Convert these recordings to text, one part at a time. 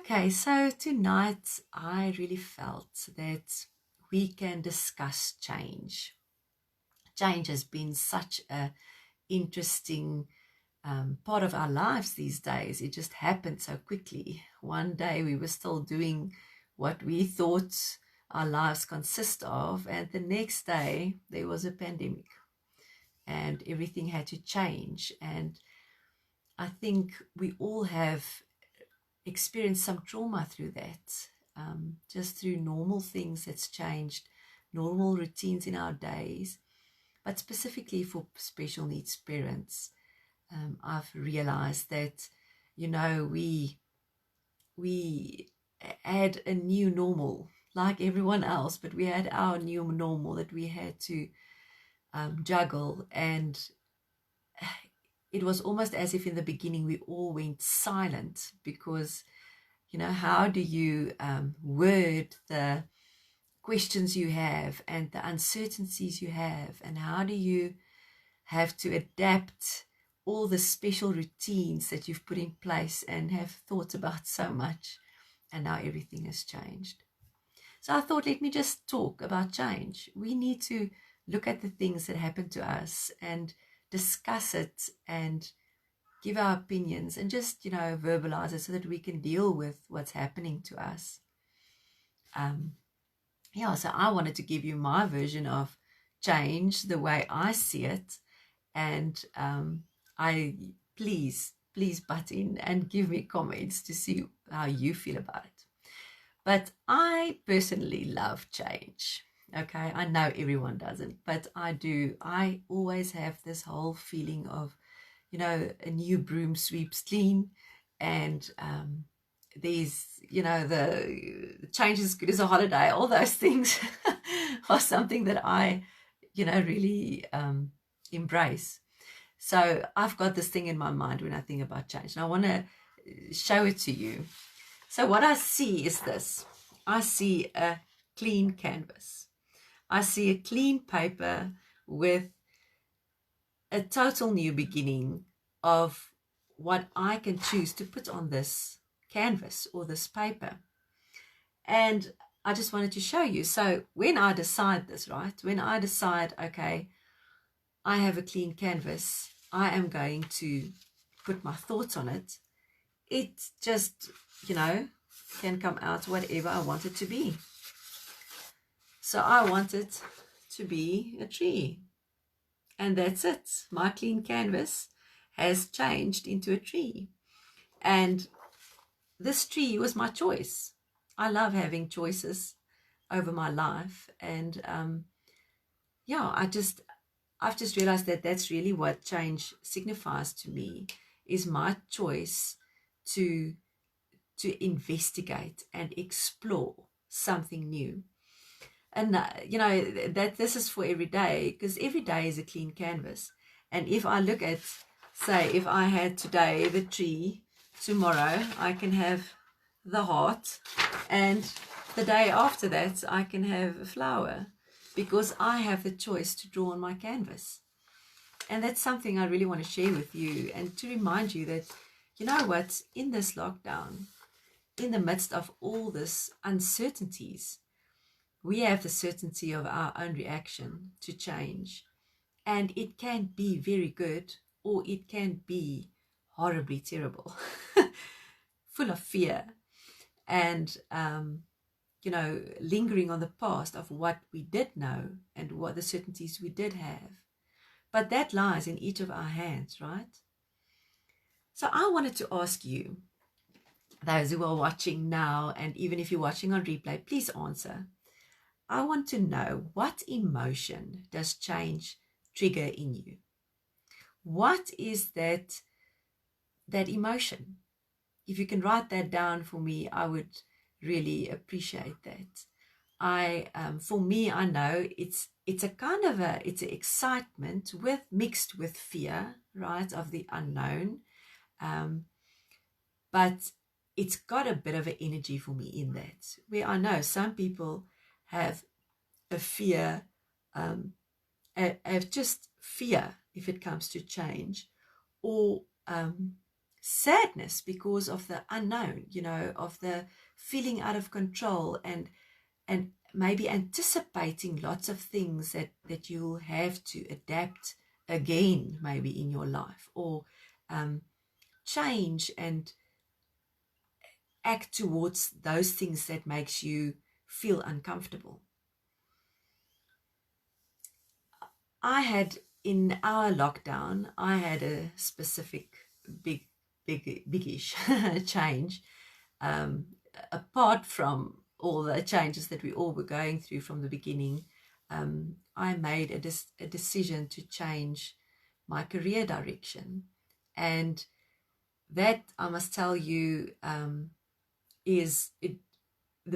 Okay, so tonight I really felt that we can discuss change. Change has been such a interesting part of our lives these days. It just happened so quickly. One day we were still doing what we thought our lives consist of, and the next day there was a pandemic and everything had to change. And I think we all have experienced some trauma through that, just through normal things that's changed, normal routines in our days. But specifically for special needs parents, I've realized that, we had a new normal like everyone else, but we had our new normal that we had to juggle. And it was almost as if in the beginning we all went silent because, how do you word the questions you have and the uncertainties you have, and how do you have to adapt all the special routines that you've put in place and have thought about so much, and now everything has changed. So I thought, let me just talk about change. We need to look at the things that happen to us and discuss it and give our opinions and just, verbalize it so that we can deal with what's happening to us. So I wanted to give you my version of change, the way I see it. And I please butt in and give me comments to see how you feel about it. But I personally love change. Okay, I know everyone doesn't, but I do. I always have this whole feeling of, a new broom sweeps clean, and there's, the change is good as a holiday. All those things are something that I, really embrace. So I've got this thing in my mind when I think about change, and I want to show it to you. So what I see is this. I see a clean canvas. I see a clean paper with a total new beginning of what I can choose to put on this canvas or this paper. And I just wanted to show you. So when I decide this, right, when I decide, okay, I have a clean canvas, I am going to put my thoughts on it. It just, can come out whatever I want it to be. So I want it to be a tree. And that's it. My clean canvas has changed into a tree. And this tree was my choice. I love having choices over my life. And I've just realized that that's really what change signifies to me, is my choice to investigate and explore something new. And that this is for every day, because every day is a clean canvas. And if I look at, say, if I had today the tree, tomorrow I can have the heart, and the day after that I can have a flower, because I have the choice to draw on my canvas. And that's something I really want to share with you, and to remind you that, you know what, in this lockdown, in the midst of all this uncertainties, we have the certainty of our own reaction to change. And it can be very good, or it can be horribly terrible, full of fear, and, lingering on the past of what we did know and what the certainties we did have. But that lies in each of our hands, right? So I wanted to ask you, those who are watching now, and even if you're watching on replay, please answer. I want to know, what emotion does change trigger in you? What is that emotion? If you can write that down for me, I would really appreciate that. For me, I know it's a kind of it's an excitement mixed with fear, right, of the unknown. But it's got a bit of an energy for me in that, where I know some people have a fear, have just fear if it comes to change, or sadness because of the unknown, of the feeling out of control, and maybe anticipating lots of things that you'll have to adapt again, maybe in your life, or change and act towards those things that makes you feel uncomfortable. In our lockdown, I had a specific biggish change, apart from all the changes that we all were going through from the beginning. I made a decision to change my career direction, and that, I must tell you, the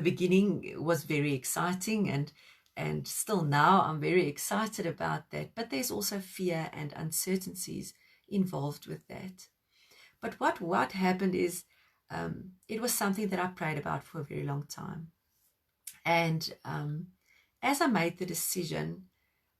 beginning was very exciting, and still now I'm very excited about that, but there's also fear and uncertainties involved with that. But what happened is, it was something that I prayed about for a very long time, and as I made the decision,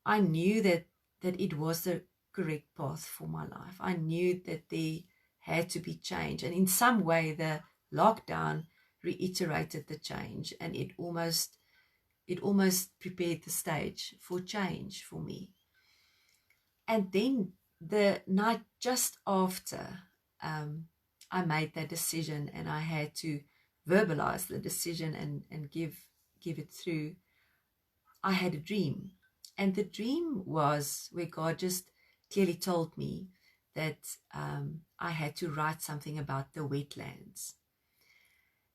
I knew that it was the correct path for my life. I knew that there had to be change, and in some way the lockdown reiterated the change, and it almost prepared the stage for change for me. And then the night just after I made that decision, and I had to verbalize the decision and give it through, I had a dream. And the dream was where God just clearly told me that I had to write something about the wetlands.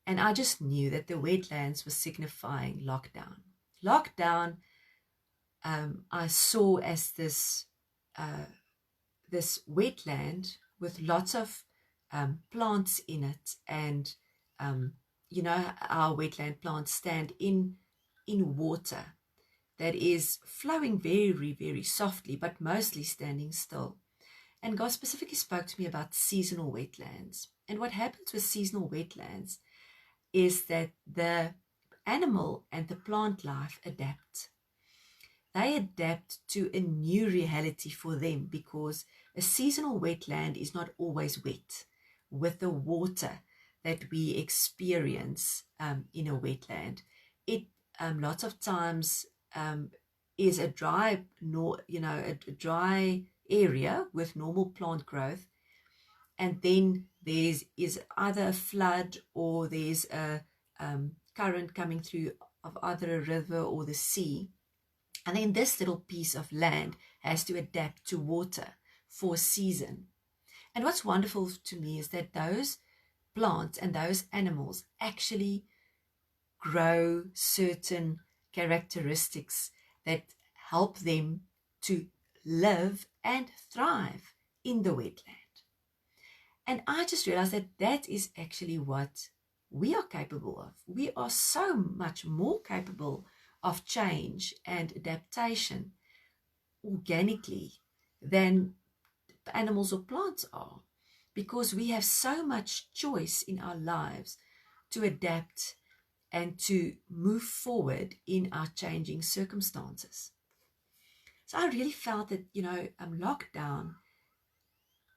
And I just knew that the wetlands was signifying lockdown. Lockdown, I saw as this wetland with lots of plants in it, and our wetland plants stand in water that is flowing very, very softly, but mostly standing still. And God specifically spoke to me about seasonal wetlands. And what happens with seasonal wetlands is that the animal and the plant life adapt. They adapt to a new reality for them, because a seasonal wetland is not always wet with the water that we experience in a wetland. It lots of times is a dry, a dry area with normal plant growth, and then is either a flood, or there's a current coming through of either a river or the sea, and then this little piece of land has to adapt to water for a season. And what's wonderful to me is that those plants and those animals actually grow certain characteristics that help them to live and thrive in the wetland. And I just realized that that is actually what we are capable of. We are so much more capable of change and adaptation organically than animals or plants are, because we have so much choice in our lives to adapt and to move forward in our changing circumstances. So I really felt that, lockdown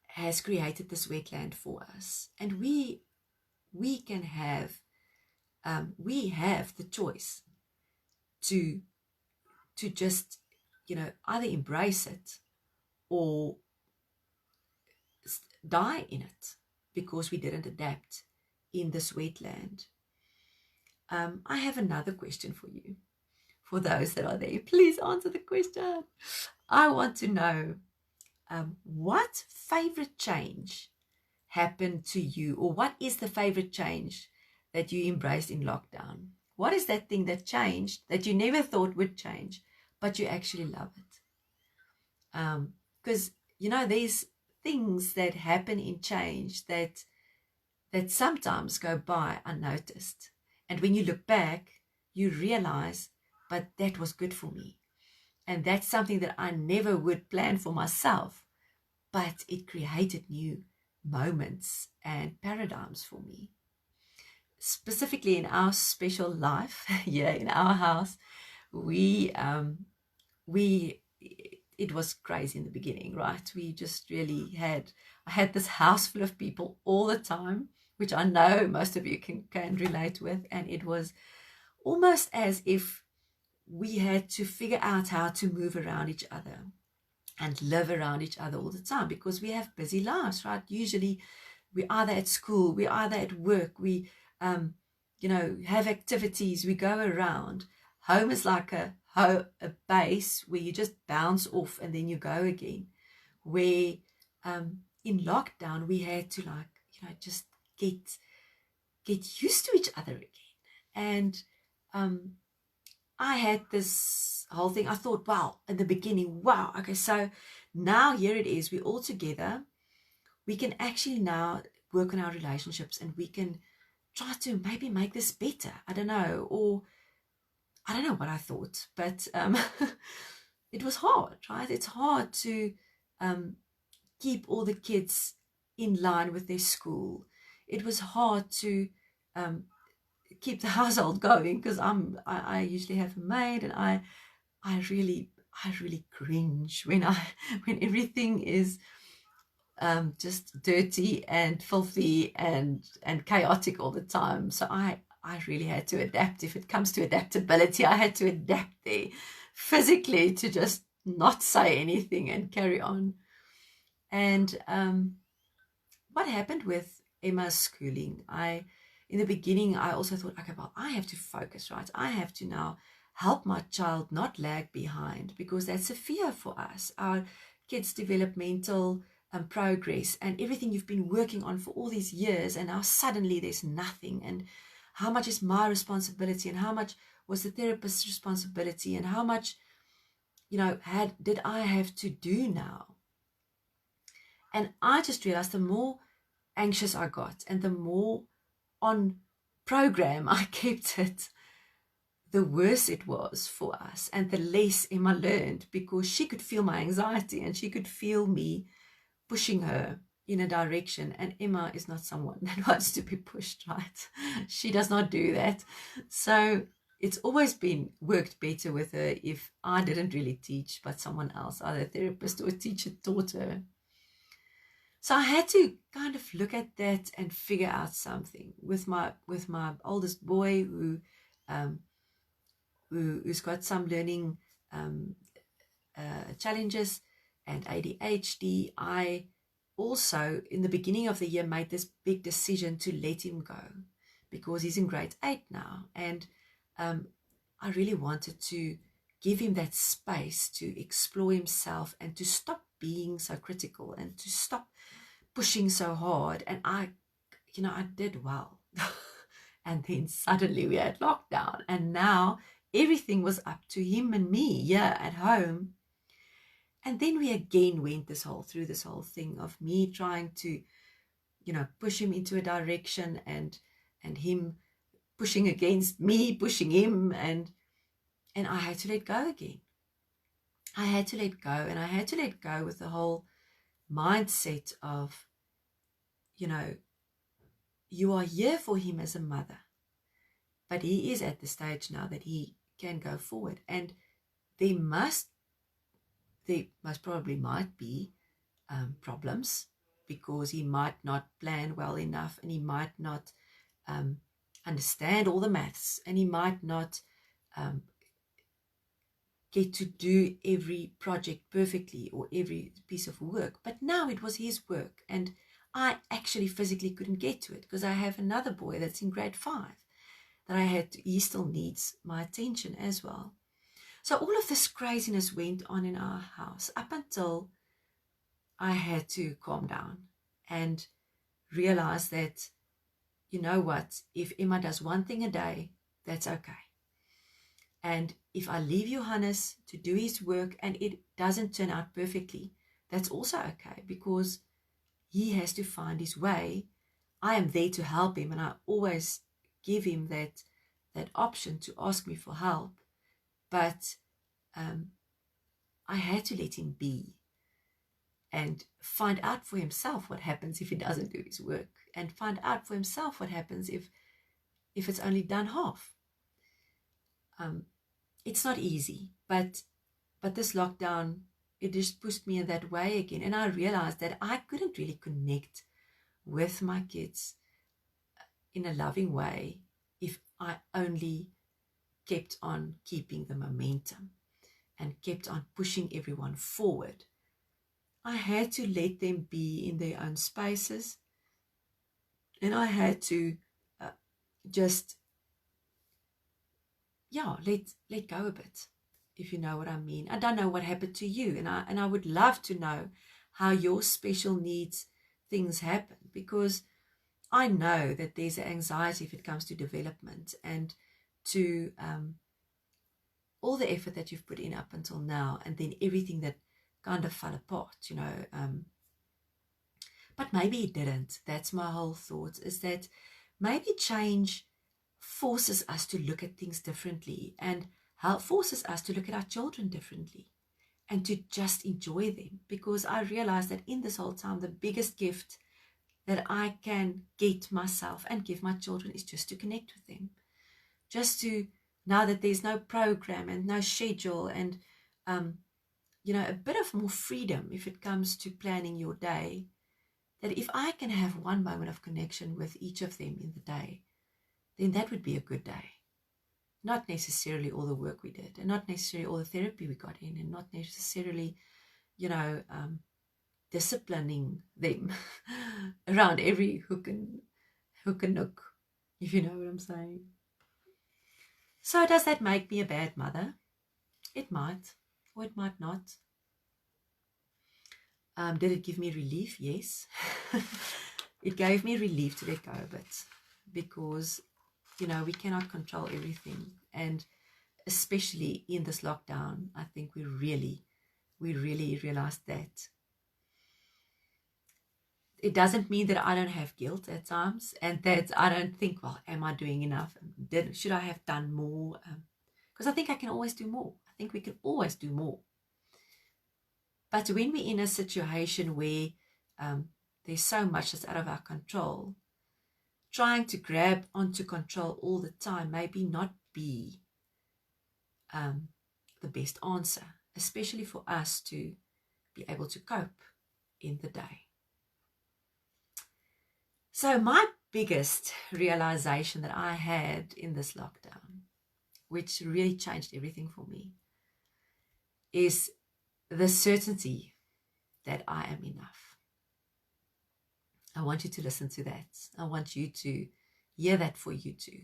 has created this wetland for us, and we can have, we have the choice to just, either embrace it or die in it because we didn't adapt in this wetland. I have another question for you. For those that are there, please answer the question. I want to know, what favorite change happened to you, or what is the favorite change that you embraced in lockdown? What is that thing that changed that you never thought would change, but you actually love it? Because, there's things that happen in change that sometimes go by unnoticed. And when you look back, you realize, but that was good for me. And that's something that I never would plan for myself, but it created new moments and paradigms for me. Specifically in our special life here in our house, we it was crazy in the beginning, right? We just really I had this house full of people all the time, which I know most of you can relate with. And it was almost as if we had to figure out how to move around each other and live around each other all the time, because we have busy lives, right? Usually we're either at school, we're either at work, we have activities, we go around. Home is like a base where you just bounce off and then you go again. Where in lockdown we had to just get used to each other again. And I had this whole thing. I thought, wow, in the beginning, wow, okay, so now here it is, we're all together. We can actually now work on our relationships, and we can try to maybe make this better. I don't know, or I don't know what I thought, but it was hard, right? It's hard to keep all the kids in line with their school. It was hard to keep the household going, because I usually have a maid, and I really cringe when everything is just dirty and filthy and chaotic all the time. So I really had to adapt. If it comes to adaptability, I had to adapt there physically to just not say anything and carry on. And what happened with Emma's schooling, in the beginning, I also thought, okay, well, I have to focus, right? I have to now help my child not lag behind, because that's a fear for us. Our kids' developmental progress and everything you've been working on for all these years, and now suddenly there's nothing. And how much is my responsibility, and how much was the therapist's responsibility, and how much, did I have to do now? And I just realized the more anxious I got and the more on program I kept it, the worse it was for us, and the less Emma learned, because she could feel my anxiety and she could feel me pushing her in a direction. And Emma is not someone that wants to be pushed, right? She does not do that. So it's always been worked better with her if I didn't really teach, but someone else, either a therapist or a teacher, taught her. So I had to kind of look at that and figure out something with my oldest boy, who's got some learning challenges and ADHD. I also, in the beginning of the year, made this big decision to let him go, because he's in grade 8 now, and I really wanted to give him that space to explore himself and to stop being so critical and to stop pushing so hard. And I did well. And then suddenly we had lockdown, and now everything was up to him and me here at home. And then we again went through this whole thing of me trying to, push him into a direction, and him pushing against me, pushing him, and I had to let go again. I had to let go, and I had to let go with the whole mindset of, you are here for him as a mother, but he is at the stage now that he can go forward, and there most probably might be problems, because he might not plan well enough, and he might not understand all the maths, and he might not get to do every project perfectly or every piece of work. But now it was his work, and I actually physically couldn't get to it, because I have another boy that's in grade 5 that he still needs my attention as well. So all of this craziness went on in our house up until I had to calm down and realize that, you know what, if Emma does one thing a day, that's okay. And if I leave Johannes to do his work and it doesn't turn out perfectly, that's also okay, because he has to find his way. I am there to help him, and I always give him that option to ask me for help. But I had to let him be and find out for himself what happens if he doesn't do his work, and find out for himself what happens if it's only done half. It's not easy, but this lockdown, it just pushed me in that way again. And I realized that I couldn't really connect with my kids in a loving way if I only kept on keeping the momentum and kept on pushing everyone forward. I had to let them be in their own spaces, and I had to just let go a bit, if you know what I mean. I don't know what happened to you, and I would love to know how your special needs things happen, because I know that there's anxiety if it comes to development and to all the effort that you've put in up until now, and then everything that kind of fell apart, but maybe it didn't. That's my whole thought, is that maybe change forces us to look at things differently, and forces us to look at our children differently, and to just enjoy them. Because I realized that in this whole time, the biggest gift that I can get myself and give my children is just to connect with them. Just to, now that there's no program and no schedule, and a bit of more freedom if it comes to planning your day, that if I can have one moment of connection with each of them in the day, then that would be a good day. Not necessarily all the work we did, and not necessarily all the therapy we got in, and not necessarily, disciplining them around every hook and nook, if you know what I'm saying. So does that make me a bad mother? It might, or it might not. Did it give me relief? Yes. It gave me relief to let go of it, because, we cannot control everything. And especially in this lockdown, I think we really realized that. It doesn't mean that I don't have guilt at times, and that I don't think, well, am I doing enough? Should I have done more? Because I think I can always do more. I think we can always do more. But when we're in a situation where there's so much that's out of our control, trying to grab onto control all the time maybe not be the best answer, especially for us to be able to cope in the day. So my biggest realization that I had in this lockdown, which really changed everything for me, is the certainty that I am enough. I want you to listen to that. I want you to hear that for you too.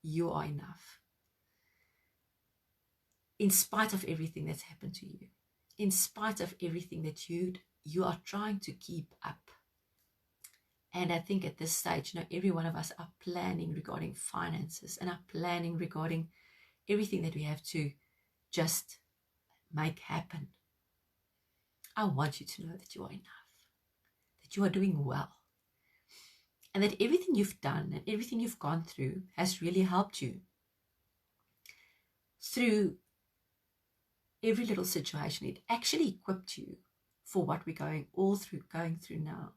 You are enough. In spite of everything that's happened to you, in spite of everything that you are trying to keep up. And I think at this stage, every one of us are planning regarding finances, and are planning regarding everything that we have to just make happen. I want you to know that you are enough, that you are doing well, and that everything you've done and everything you've gone through has really helped you through every little situation. It actually equipped you for what we're going through now,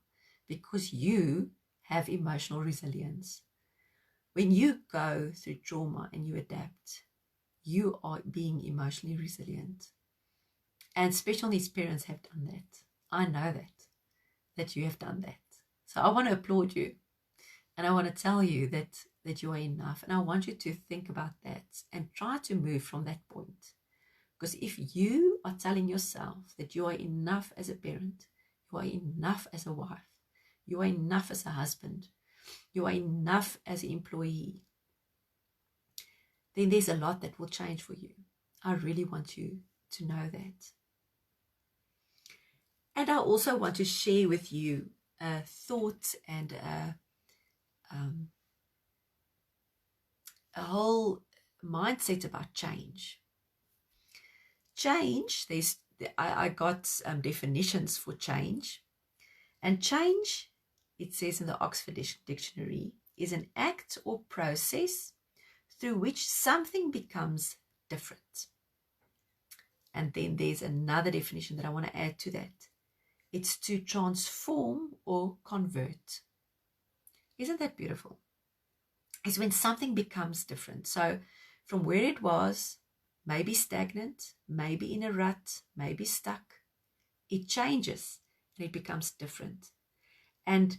because you have emotional resilience. When you go through trauma and you adapt, you are being emotionally resilient. And special needs parents have done that. I know that you have done that. So I want to applaud you, and I want to tell you that you are enough. And I want you to think about that and try to move from that point. Because if you are telling yourself that you are enough as a parent, you are enough as a wife, you are enough as a husband, you are enough as an employee, then there's a lot that will change for you. I really want you to know that. And I also want to share with you a thought and a whole mindset about change. Change, I got definitions for change. And change, it says in the Oxford Dictionary, is an act or process through which something becomes different. And then there's another definition that I want to add to that. It's to transform or convert. Isn't that beautiful? It's when something becomes different. So from where it was, maybe stagnant, maybe in a rut, maybe stuck, It changes and it becomes different. And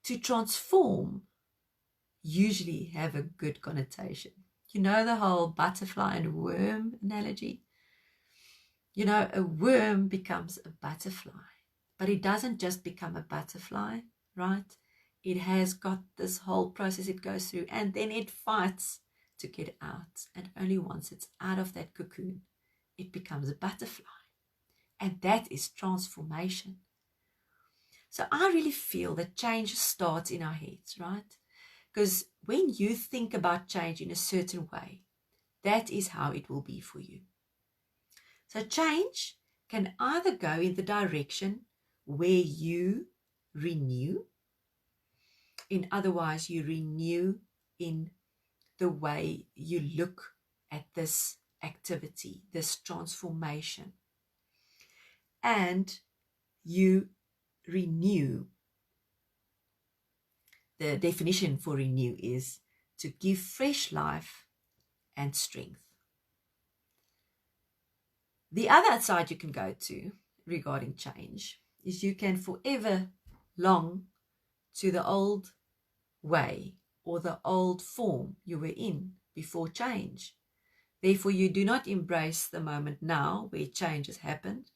to transform usually have a good connotation. You know the whole butterfly and worm analogy? You know, a worm becomes a butterfly, but it doesn't just become a butterfly, right? It has got this whole process it goes through, and then it fights to get out. And only once it's out of that cocoon, it becomes a butterfly. And that is transformation. So I really feel that change starts in our heads, right? Because when you think about change in a certain way, that is how it will be for you. So change can either go in the direction where you renew, in otherwise you renew in the way you look at this activity, this transformation, and you renew. The definition for renew is to give fresh life and strength. The other side you can go to regarding change is you can forever long to the old way or the old form you were in before change. Therefore, you do not embrace the moment now where change has happened,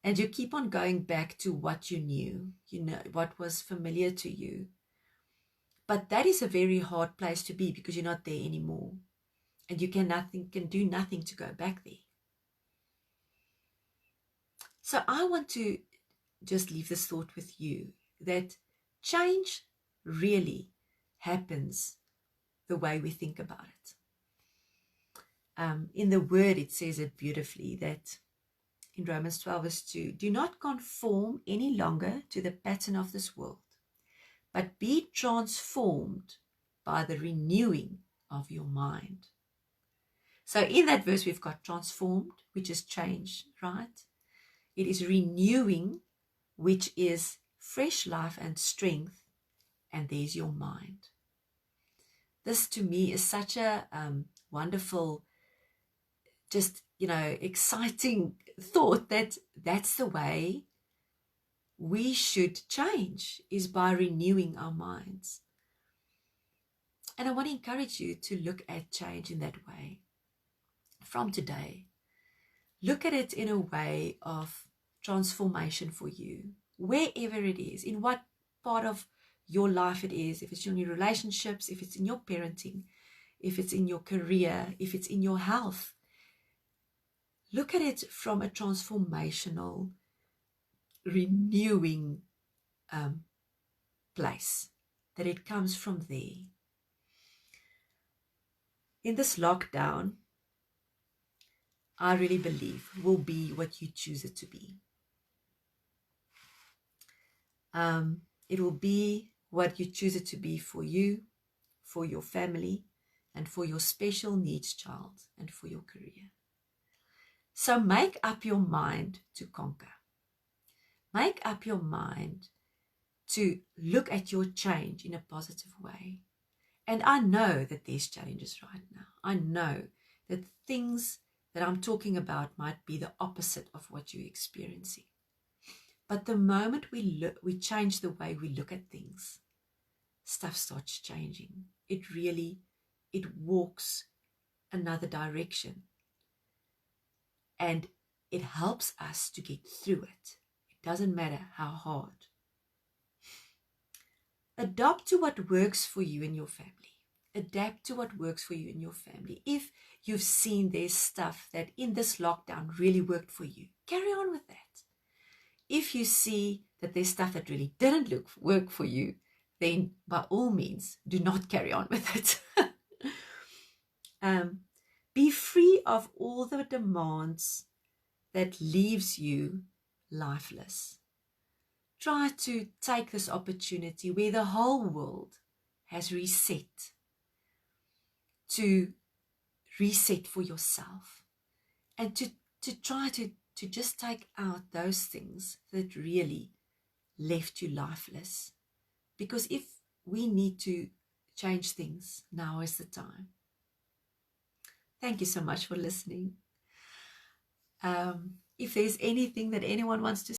and you keep on going back to what you knew, what was familiar to you. But that is a very hard place to be because you're not there anymore, and you can do nothing to go back there. So I want to just leave this thought with you that change really happens the way we think about it. In the word, it says it beautifully that in Romans 12 verse 2, do not conform any longer to the pattern of this world, but be transformed by the renewing of your mind. So in that verse, we've got transformed, which is change, right? It is renewing, which is fresh life and strength, and there's your mind. This to me is such a wonderful, just, exciting thought that that's the way we should change, is by renewing our minds. And I want to encourage you to look at change in that way. From today, look at it in a way of transformation for you, wherever it is, in what part of your life it is, if it's in your relationships, if it's in your parenting, if it's in your career, if it's in your health. Look at it from a transformational, renewing place, that it comes from there. In this lockdown, I really believe will be what you choose it to be. It will be what you choose it to be for you, for your family, and for your special needs child, and for your career. So make up your mind to conquer. Make up your mind to look at your change in a positive way. And I know that there's challenges right now. I know that things that I'm talking about might be the opposite of what you're experiencing. But the moment we change the way we look at things, stuff starts changing. It walks another direction. And it helps us to get through it. It doesn't matter how hard. Adopt to what works for you and your family. Adapt to what works for you and your family. If you've seen there's stuff that in this lockdown really worked for you, carry on with that. If you see that there's stuff that really didn't work for you, then by all means, do not carry on with it. Be free of all the demands that leaves you lifeless. Try to take this opportunity where the whole world has reset, to reset for yourself, and to try to just take out those things that really left you lifeless. Because if we need to change things, now is the time. Thank you so much for listening. if there's anything that anyone wants to